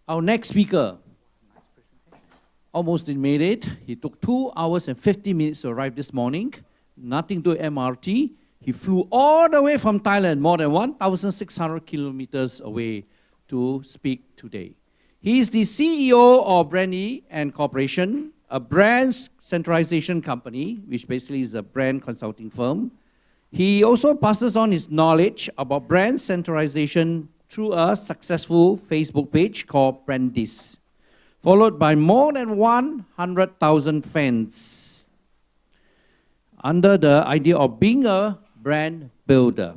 Our next speaker almost made it. He took 2 hours and 50 minutes to arrive this morning. Nothing to MRT. He flew all the way from Thailand, more than 1,600 kilometers away to speak today. He is the CEO of Brandy and Corporation, a brand centralization company, which basically is a brand consulting firm. He also passes on his knowledge about brand centralization through a successful Facebook page called Brandis, followed by more than 100,000 fans under the idea of being a brand builder.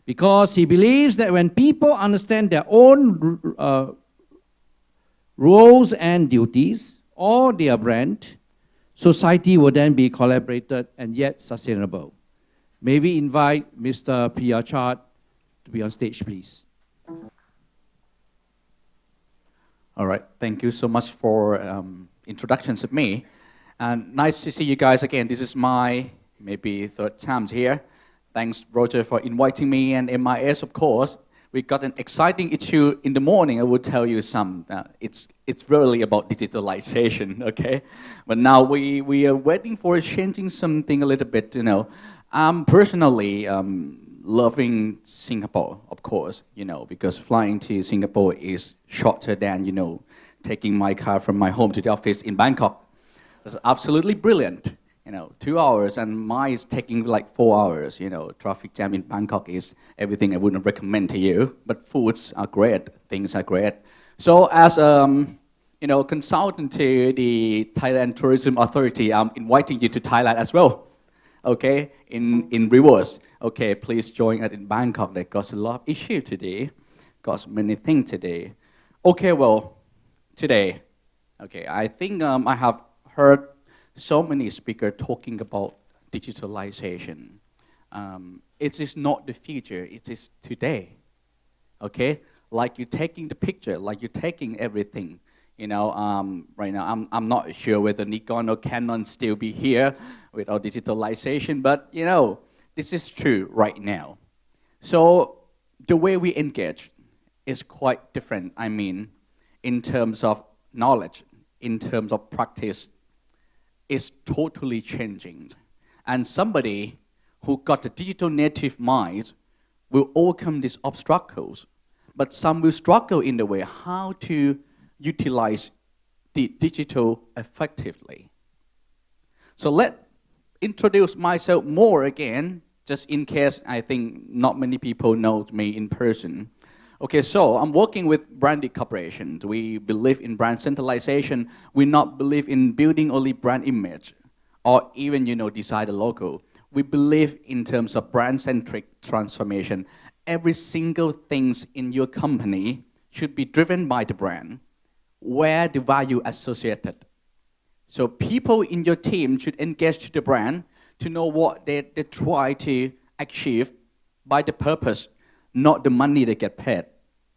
Because he believes that when people understand their own roles and duties, or their brand, society will then be collaborated and yet sustainable. May we invite Mr. Piyachart to be on stage, please. All right, thank you so much for introductions of me. And nice to see you guys again. This is my maybe third time here. Thanks, Roger, for inviting me, and MIS, of course. We got an exciting issue in the morning. I will tell you some. It's really about digitalization, okay? But now we are waiting for changing something a little bit, you know. I'm personally loving Singapore, of course, you know, because flying to Singapore is shorter than, you know, taking my car from my home to the office in Bangkok. It's absolutely brilliant, you know, 2 hours, and mine is taking like 4 hours, you know. Traffic jam in Bangkok is everything I wouldn't recommend to you, but foods are great, things are great. So as, you know, consultant to the Thailand Tourism Authority, I'm inviting you to Thailand as well, okay, in reverse. Okay, please join us in Bangkok. They got a lot of issues today, got many things today. Okay, well, today, okay, I think I have heard so many speakers talking about digitalization. It is not the future, it is today, okay? Like you're taking the picture, like you're taking everything. You know, right now, I'm not sure whether Nikon or Canon still be here without digitalization, but you know, this is true right now. So the way we engage is quite different. I mean, in terms of knowledge, in terms of practice, is totally changing. And somebody who got a digital native mind will overcome these obstacles, but some will struggle in the way how to utilize the digital effectively. So let introduce myself more again, just in case I think not many people know me in person. Okay, so I'm working with Brandy Corporation. We believe in brand centralization. We not believe in building only brand image or even, you know, design the logo. We believe in terms of brand-centric transformation. Every single thing in your company should be driven by the brand, where the value associated. So people in your team should engage to the brand to know what they try to achieve by the purpose, not the money they get paid.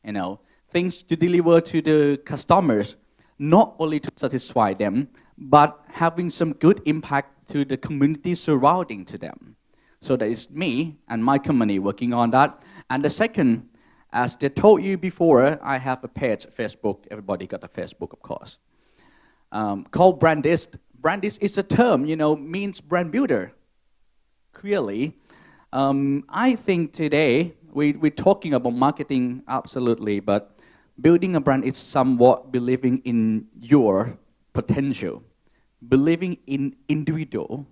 You know, things to deliver to the customers, not only to satisfy them, but having some good impact to the community surrounding to them. So that is me and my company working on that. And the second, as they told you before, I have a page, Facebook. Everybody got a Facebook, of course, called Brandis. Brandis is a term, you know, means brand builder. Clearly, I think today we're talking about marketing, absolutely, but building a brand is somewhat believing in your potential, believing in individual.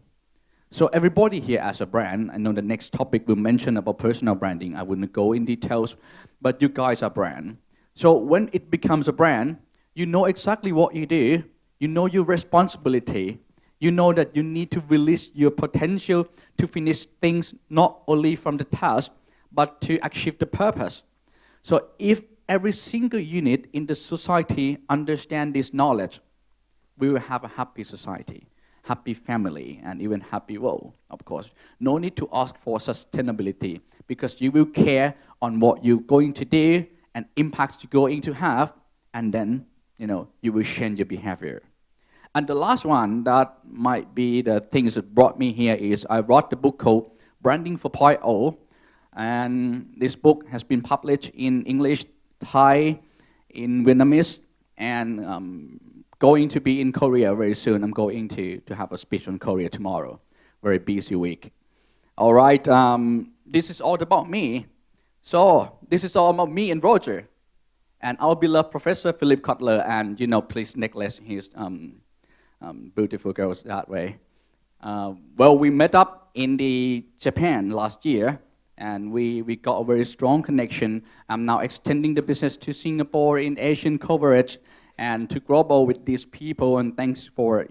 So everybody here as a brand, I know the next topic will mention about personal branding. I wouldn't go in details, but you guys are brand. So when it becomes a brand, you know exactly what you do. You know your responsibility. You know that you need to release your potential to finish things not only from the task, but to achieve the purpose. So if every single unit in the society understand this knowledge, we will have a happy society, happy family, and even happy world, of course. No need to ask for sustainability, because you will care on what you're going to do and impacts you're going to have, and then, you know, you will change your behavior. And the last one that might be the things that brought me here is I wrote the book called Branding 4.0, and this book has been published in English, Thai, in Vietnamese, and going to be in Korea very soon. I'm going to have a speech on Korea tomorrow. Very busy week. All right, this is all about me. So this is all about me and Roger, and our beloved Professor Philip Kotler, and please neglect his beautiful girls that way. Well, we met up in the Japan last year, and we got a very strong connection. I'm now extending the business to Singapore in Asian coverage and to global with these people, and thanks for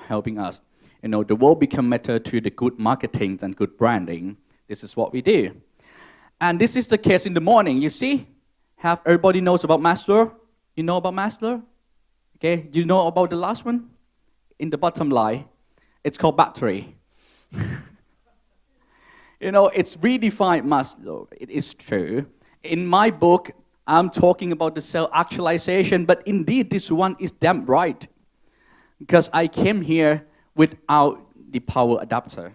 helping us. The world become better through the good marketing and good branding. This is what we do. And this is the case in the morning, you see? Have everybody knows about Maslow? You know about Maslow? Okay, do you know about the last one? In the bottom line, it's called battery. It's redefined Maslow. It is true. In my book, I'm talking about the self-actualization, but indeed this one is damn right. Because I came here without the power adapter.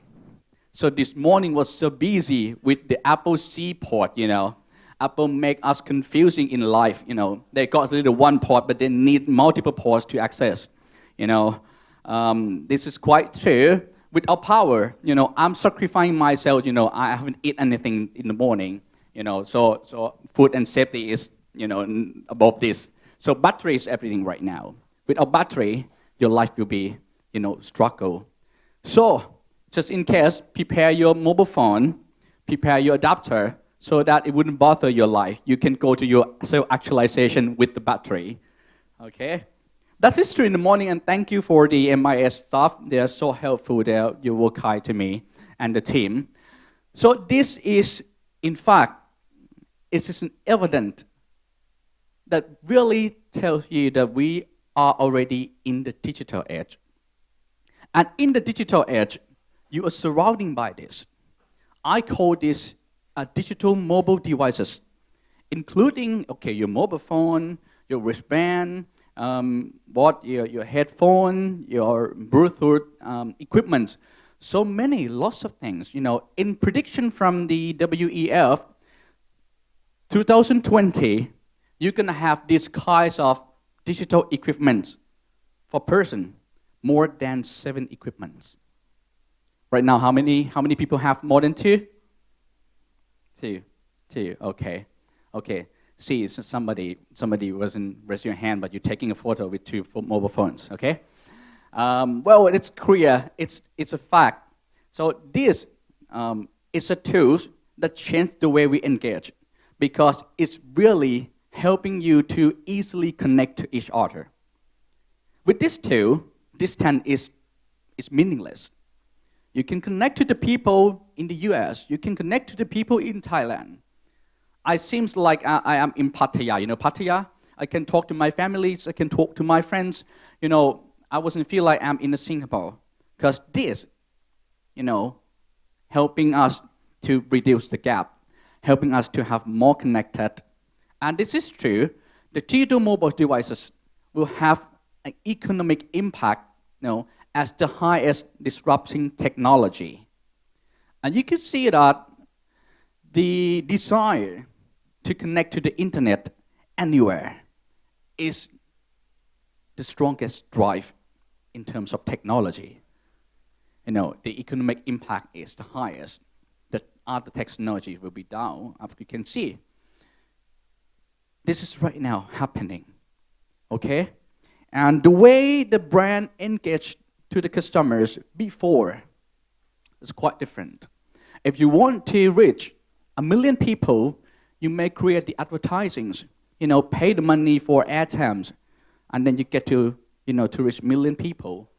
So this morning was so busy with the Apple C port, Apple make us confusing in life, They got a little one port, but they need multiple ports to access, This is quite true. Without power, I'm sacrificing myself, I haven't eaten anything in the morning, so food and safety is, above this. So battery is everything right now. Without battery, your life will be, struggle. So, just in case, prepare your mobile phone, prepare your adapter, so that it wouldn't bother your life. You can go to your self-actualization with the battery, okay? That's history in the morning, and thank you for the MIS staff. They are so helpful. You were kind to me and the team. So this is, in fact, it is an evidence that really tells you that we are already in the digital age. And in the digital age, you are surrounded by this. I call this digital mobile devices, including, your mobile phone, your wristband, your headphone, your Bluetooth equipment, so many, lots of things. In prediction from the WEF, 2020, you're gonna have these kinds of digital equipment for person, more than 7 equipments. Right now, how many people have more than 2? 2, okay. See, so somebody wasn't raising your hand, but you're taking a photo with 2 mobile phones, okay? Well, it's clear, it's a fact. So this is a tool that changes the way we engage, because it's really helping you to easily connect to each other. With this tool, distance is meaningless. You can connect to the people in the US, you can connect to the people in Thailand. I seems like I am in Pattaya. Pattaya? I can talk to my families, I can talk to my friends. I wasn't feel like I'm in Singapore. Because this, helping us to reduce the gap, helping us to have more connected. And this is true. The digital mobile devices will have an economic impact, as the highest disrupting technology. And you can see that the desire to connect to the internet anywhere is the strongest drive in terms of technology. The economic impact is the highest. The other technology will be down, as you can see. This is right now happening, okay? And the way the brand engaged to the customers before is quite different. If you want to reach 1 million people, you may create the advertisings, pay the money for airtimes, and then you get to reach 1 million people.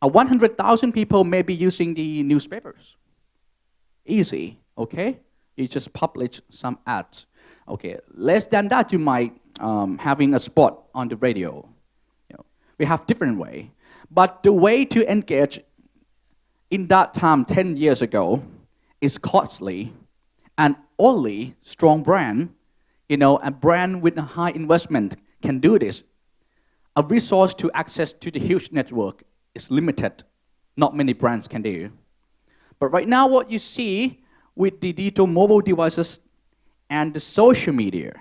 100,000 people may be using the newspapers. Easy, okay? You just publish some ads. Okay, less than that, you might having a spot on the radio. We have different way. But the way to engage in that time, 10 years ago, is costly, and only strong brand, a brand with a high investment can do this. A resource to access to the huge network is limited. Not many brands can do. But right now what you see with the digital mobile devices and the social media,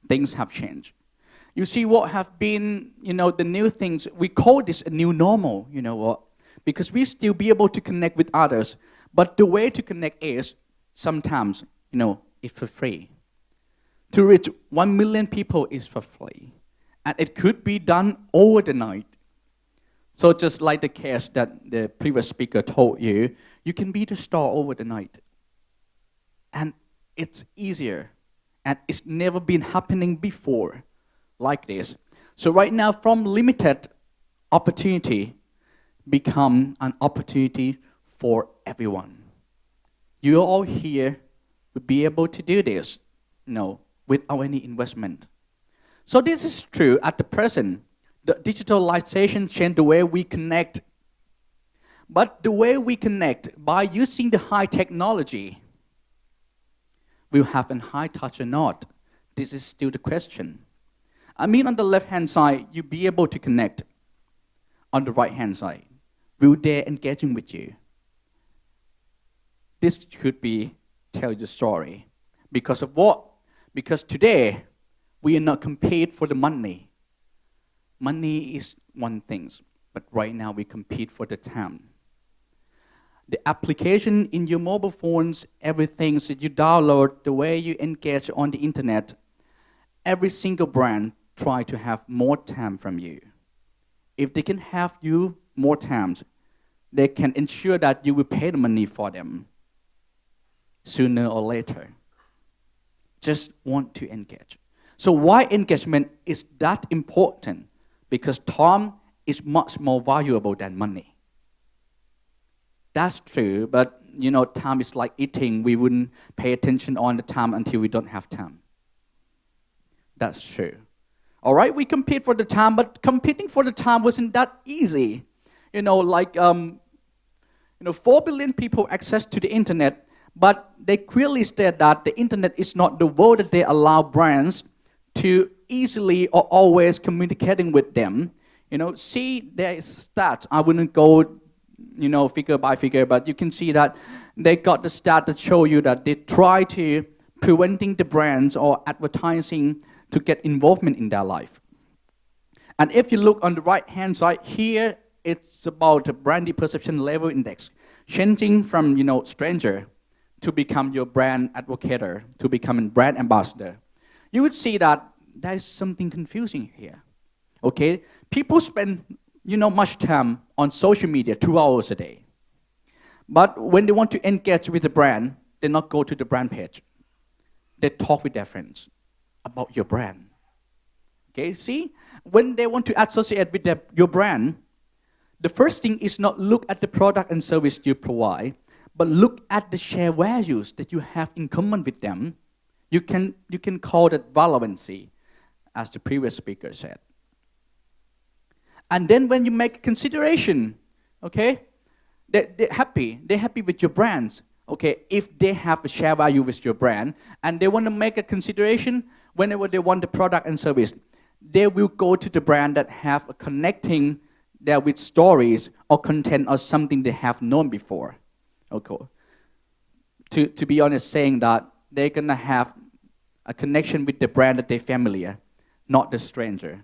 things have changed. You see what have been, the new things, we call this a new normal, you know what? Because we still be able to connect with others, but the way to connect is sometimes, it's for free. To reach 1 million people is for free. And it could be done over the night. So just like the case that the previous speaker told you, you can be the star over the night. And it's easier. And it's never been happening before like this. So right now, from limited opportunity, become an opportunity for everyone. You all here would be able to do this, without any investment. So this is true at the present. The digitalization changed the way we connect. But the way we connect by using the high technology, will have a high touch or not? This is still the question. I mean, on the left-hand side, you'll be able to connect. On the right-hand side, will they engaging with you? This could be tell you the story. Because of what? Because today, we are not compete for the money. Money is one thing, but right now we compete for the time. The application in your mobile phones, everything that you download, the way you engage on the internet, every single brand try to have more time from you. If they can have you more times, they can ensure that you will pay the money for them sooner or later. Just want to engage. So why engagement is that important? Because time is much more valuable than money. That's true, but time is like eating. We wouldn't pay attention on the time until we don't have time. That's true. All right, we compete for the time, but competing for the time wasn't that easy. 4 billion people access to the internet, but they clearly state that the internet is not the world that they allow brands to easily or always communicating with them. See, there is stats. I wouldn't go figure by figure, but you can see that they got the stat that show you that they try to preventing the brands or advertising to get involvement in their life. And if you look on the right-hand side here, it's about the brand perception level index, changing from stranger to become your brand advocate, to become a brand ambassador. You would see that there is something confusing here. Okay, people spend much time on social media 2 hours a day. But when they want to engage with the brand, they not go to the brand page. They talk with their friends about your brand. Okay, see? When they want to associate with your brand, the first thing is not look at the product and service you provide, but look at the shared values that you have in common with them. You can call that relevancy, as the previous speaker said. And then when you make a consideration, okay, they're happy with your brands. Okay, if they have a shared value with your brand and they want to make a consideration whenever they want the product and service, they will go to the brand that have a connecting there with stories or content or something they have known before. Okay, to be honest, saying that they're gonna have a connection with the brand that they're familiar, not the stranger.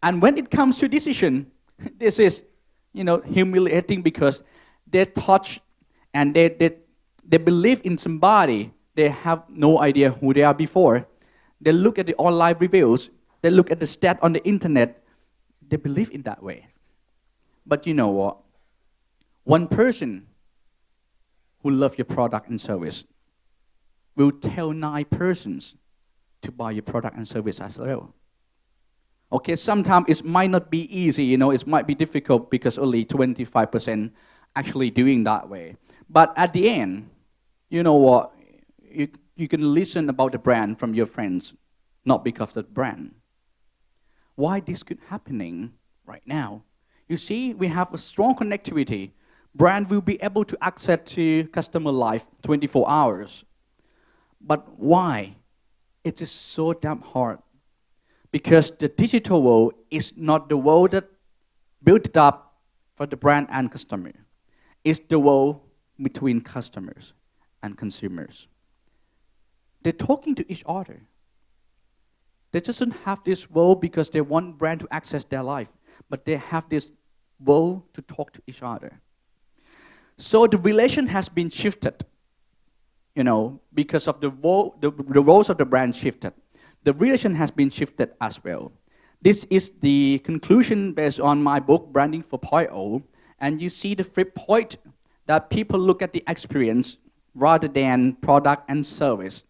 And when it comes to decision, this is, humiliating because they touch and they believe in somebody. They have no idea who they are before. They look at the online reviews. They look at the stat on the internet. They believe in that way. But you know what? One person who loves your product and service will tell 9 persons to buy your product and service as well. Okay, sometimes it might not be easy, it might be difficult because only 25% actually doing that way. But at the end, you know what? You can listen about the brand from your friends, not because of the brand. Why this could happening right now? You see, we have a strong connectivity. Brand will be able to access to customer life 24 hours. But why? It is so damn hard. Because the digital world is not the world that built up for the brand and customer. It's the world between customers and consumers. They're talking to each other. They just don't have this world because they want brand to access their life, but they have this world to talk to each other. So the relation has been shifted, because of the roles of the brand shifted. The relation has been shifted as well. This is the conclusion based on my book, Branding 4.0, and you see the flip point that people look at the experience rather than product and service.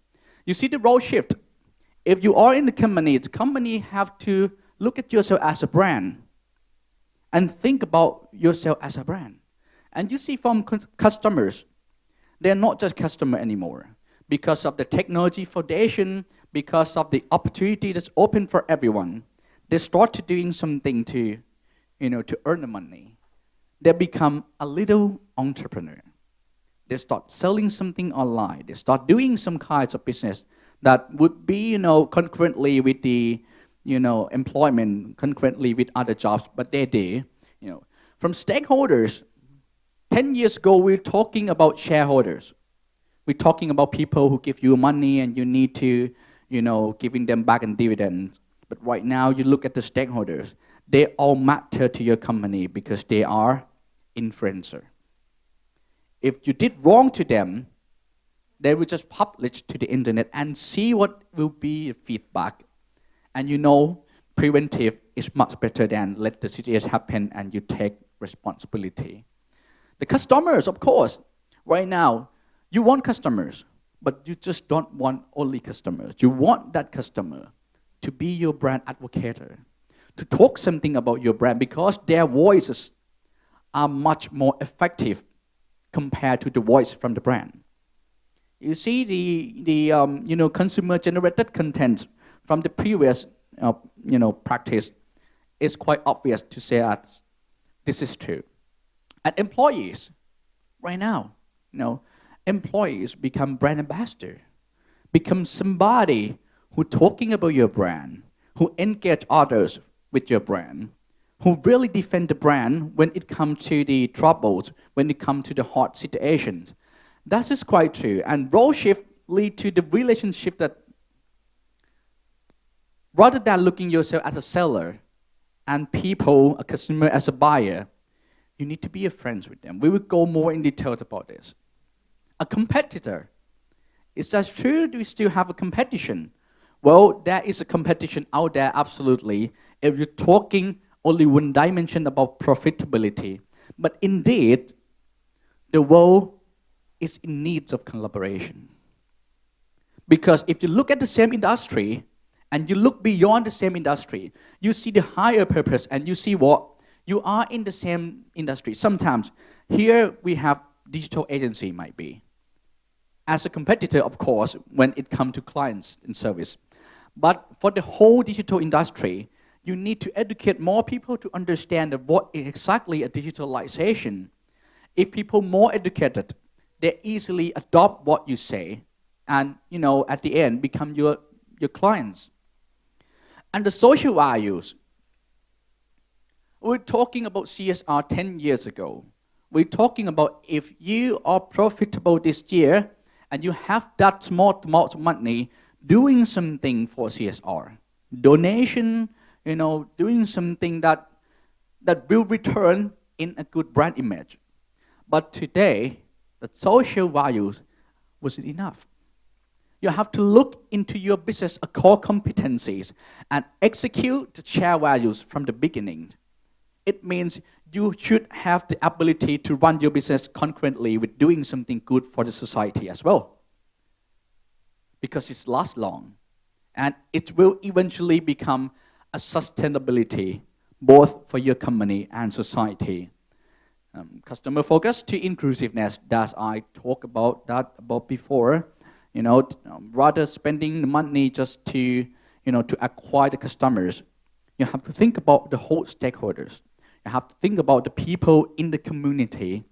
You see the role shift. If you are in the company have to look at yourself as a brand and think about yourself as a brand. And you see from customers, they're not just customer anymore. Because of the technology foundation, because of the opportunity that's open for everyone, they start to doing something to earn the money. They become a little entrepreneur. They start selling something online. They start doing some kinds of business that would be, concurrently with the, employment, concurrently with other jobs, but they do. From stakeholders, 10 years ago, we were talking about shareholders. We're talking about people who give you money and you need to, giving them back in dividends. But right now, you look at the stakeholders. They all matter to your company because they are influencer. If you did wrong to them, they will just publish to the internet and see what will be the feedback. And preventive is much better than let the situation happen and you take responsibility. The customers, of course, right now, you want customers, but you just don't want only customers. You want that customer to be your brand advocate, to talk something about your brand because their voices are much more effective compared to the voice from the brand. You see the consumer-generated content from the previous practice is quite obvious to say that this is true. And employees, right now, employees become brand ambassador, become somebody who talking about your brand, who engage others with your brand, who really defend the brand when it comes to the troubles, when it comes to the hard situations. That is quite true. And role shift lead to the relationship that rather than looking yourself as a seller and people, a customer as a buyer, you need to be a friend with them. We will go more in details about this. A competitor. Is that true? Do we still have a competition? Well, there is a competition out there, absolutely. If you're talking only one dimension about profitability. But indeed, the world is in need of collaboration. Because if you look at the same industry, and you look beyond the same industry, you see the higher purpose, and you see what? You are in the same industry. Sometimes, here we have digital agency might be. As a competitor, of course, when it comes to clients and service. But for the whole digital industry, you need to educate more people to understand what is exactly a digitalization. If people more educated, they easily adopt what you say and, at the end, become your clients. And the social values. We're talking about CSR 10 years ago. We're talking about if you are profitable this year and you have that small amount of money, doing something for CSR. Donation, doing something that will return in a good brand image. But today, the social values wasn't enough. You have to look into your business core competencies and execute the shared values from the beginning. It means you should have the ability to run your business concurrently with doing something good for the society as well. Because it lasts long. And it will eventually become a sustainability both for your company and society. Customer focus to inclusiveness, that I talked about before. Rather spending the money just to acquire the customers, you have to think about the whole stakeholders. You have to think about the people in the community.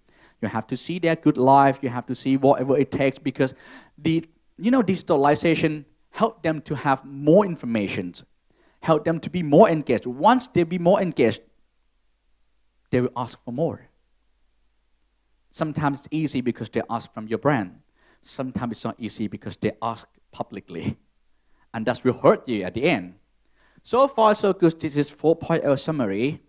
You have to see their good life. You have to see whatever it takes because digitalization help them to have more information, help them to be more engaged. Once they be more engaged, they will ask for more. Sometimes it's easy because they ask from your brand. Sometimes it's not easy because they ask publicly. and that will hurt you at the end. So far, so good. This is 4.0 summary.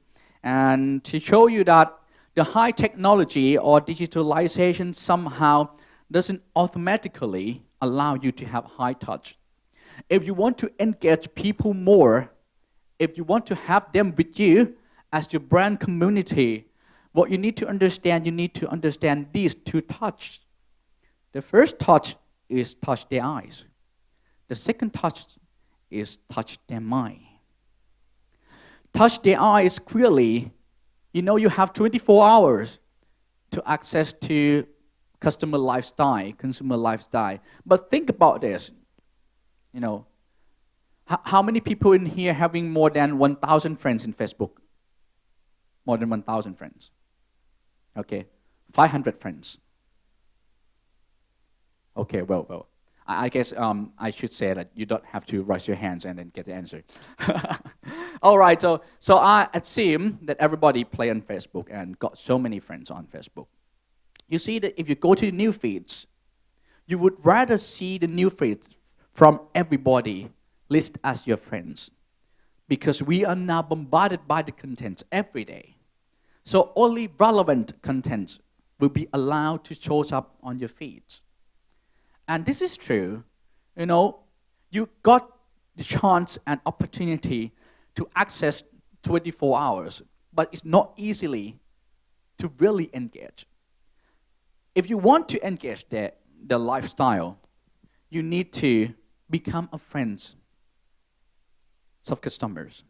And to show you that the high technology or digitalization somehow doesn't automatically allow you to have high touch. If you want to engage people more, if you want to have them with you as your brand community, what you need to understand these two touches. The first touch is touch their eyes. The second touch is touch their mind. Touch their eyes clearly. You have 24 hours to access to consumer lifestyle. But think about this. How many people in here having more than 1,000 friends in Facebook? More than 1,000 friends. Okay, 500 friends. Okay, well. I guess I should say that you don't have to raise your hands and then get the answer. All right, so I assume that everybody play on Facebook and got so many friends on Facebook. You see that if you go to the new feeds, you would rather see the new feeds from everybody list as your friends, because we are now bombarded by the content every day. So only relevant content will be allowed to show up on your feeds. And this is true. You got the chance and opportunity to access 24 hours, but it's not easily to really engage. If you want to engage the lifestyle, you need to become a friend of customers.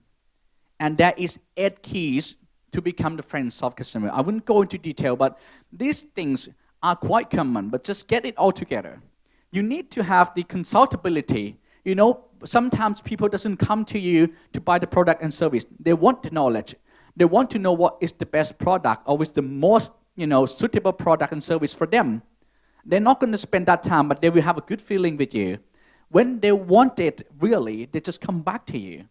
And there is 8 keys to become the friends of customer. I wouldn't go into detail, but these things are quite common, but just get it all together. You need to have the consultability. Sometimes people doesn't come to you to buy the product and service. They want the knowledge. They want to know what is the best product or is the most, suitable product and service for them. They're not going to spend that time, but they will have a good feeling with you. When they want it, really, they just come back to you.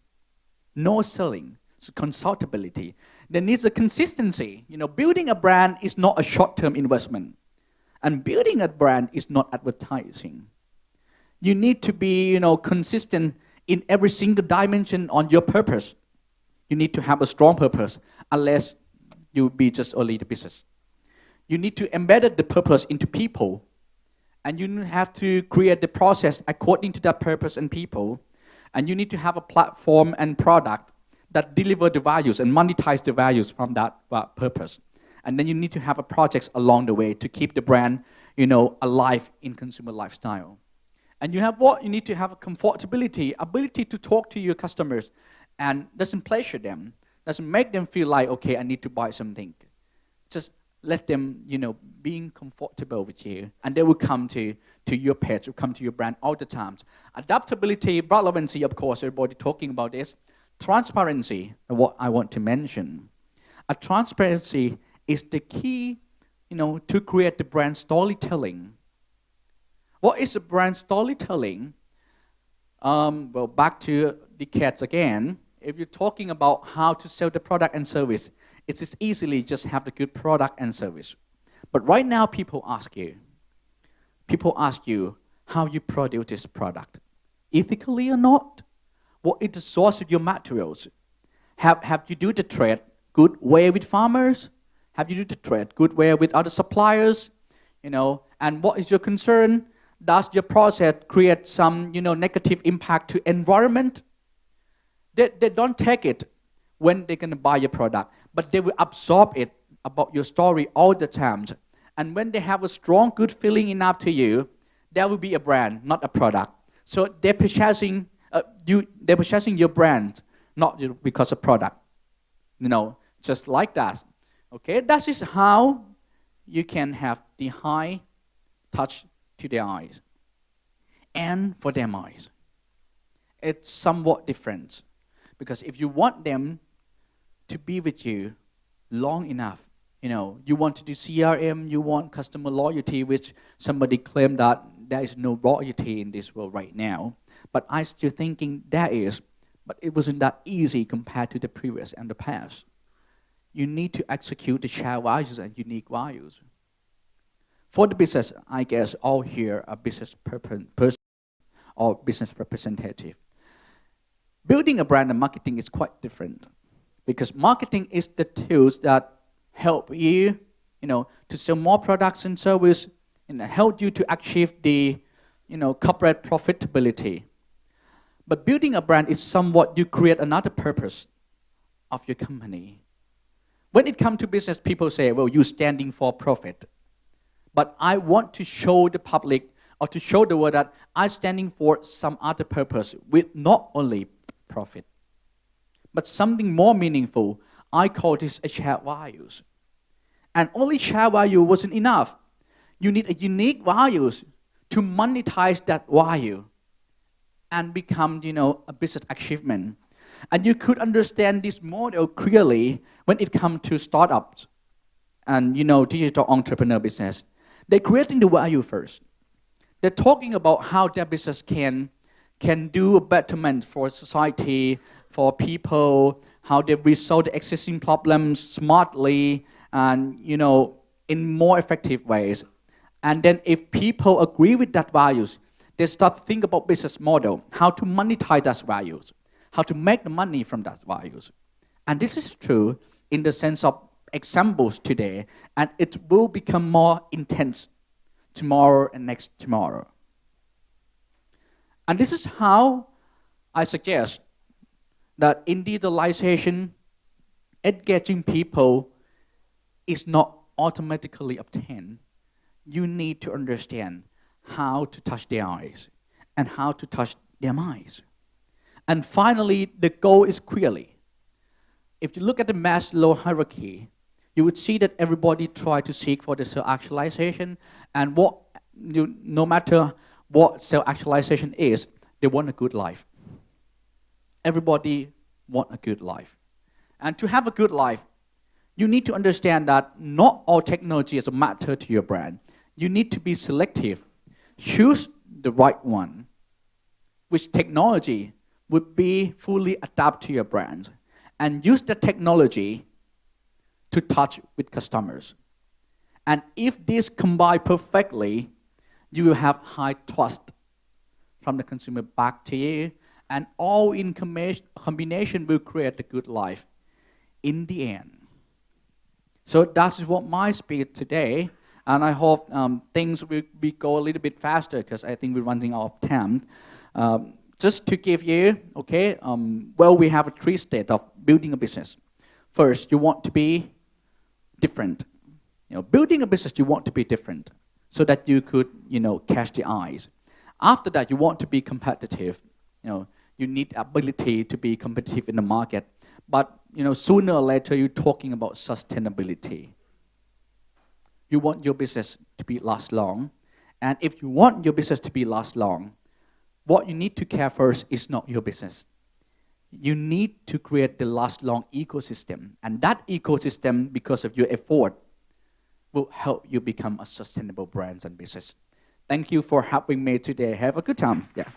No selling. It's consultability. There needs a consistency. Building a brand is not a short-term investment. And building a brand is not advertising. You need to be, consistent in every single dimension on your purpose. You need to have a strong purpose, unless you be just only the business. You need to embed the purpose into people. And you have to create the process according to that purpose and people. And you need to have a platform and product that deliver the values and monetize the values from that purpose. And then you need to have a projects along the way to keep the brand, alive in consumer lifestyle. And you need to have a comfortability, ability to talk to your customers and doesn't pressure them, doesn't make them feel like, okay, I need to buy something. Just let them, being comfortable with you, and they will come to your page, will come to your brand all the time. Adaptability, relevancy, of course, everybody talking about this. Transparency, what I want to mention. Transparency is the key, to create the brand storytelling. What is a brand storytelling? Back to the cats again. If you're talking about how to sell the product and service, it is easily just have the good product and service. But right now, people ask you how you produce this product, ethically or not. What is the source of your materials? Have you do the trade good way with farmers? Have you do the trade good way with other suppliers? And what is your concern? Does your process create some, negative impact to environment? They don't take it when they're going to buy your product, but they will absorb it about your story all the time. And when they have a strong, good feeling enough to you, there will be a brand, not a product. So they're purchasing your brand, not because of product. Just like that. Okay, that is how you can have the high touch to their eyes. And for their eyes, it's somewhat different. Because if you want them to be with you long enough, you want to do CRM, you want customer loyalty, which somebody claimed that there is no loyalty in this world right now. But I still thinking there is, but it wasn't that easy compared to the previous and the past. You need to execute the shared values and unique values. For the business, I guess all here are business person. or business representative. Building a brand and marketing is quite different, because marketing is the tools that help you, to sell more products and service, and help you to achieve the, corporate profitability. But building a brand is somewhat you create another purpose of your company. When it comes to business, people say, well, you're standing for profit. But I want to show the public or to show the world that I'm standing for some other purpose with not only profit, but something more meaningful. I call this a shared values. And only shared value wasn't enough. You need a unique values to monetize that value and become, a business achievement. And you could understand this model clearly when it comes to startups and, digital entrepreneur business. They're creating the value first. They're talking about how their business can do a betterment for society, for people, how they resolve the existing problems smartly and, in more effective ways. And then if people agree with that values, they start to think about business model, how to monetize those values, how to make the money from that values. And this is true in the sense of examples today, and it will become more intense tomorrow and next tomorrow. And this is how I suggest that in digitalization, engaging people is not automatically obtained. You need to understand how to touch their eyes and how to touch their minds. And finally, the goal is clearly. If you look at the Maslow hierarchy, you would see that everybody tries to seek for the self-actualization, and no matter what self-actualization is, they want a good life. Everybody wants a good life. And to have a good life, you need to understand that not all technology is a matter to your brand. You need to be selective. Choose the right one, which technology would be fully adapted to your brand, and use the technology to touch with customers. And if this combine perfectly, you will have high trust from the consumer back to you, and all in combination will create a good life in the end. So that's what my speech today, and I hope things will go a little bit faster because I think we're running out of time. Just to give you, we have a 3 stages of building a business. First, you want to be different. Building a business, you want to be different so that you could, catch the eyes. After that, you want to be competitive. You need ability to be competitive in the market. But, sooner or later, you're talking about sustainability. You want your business to last long. And if you want your business to last long, what you need to care first is not your business. You need to create the last long ecosystem. And that ecosystem, because of your effort, will help you become a sustainable brand and business. Thank you for having me today. Have a good time. Yeah.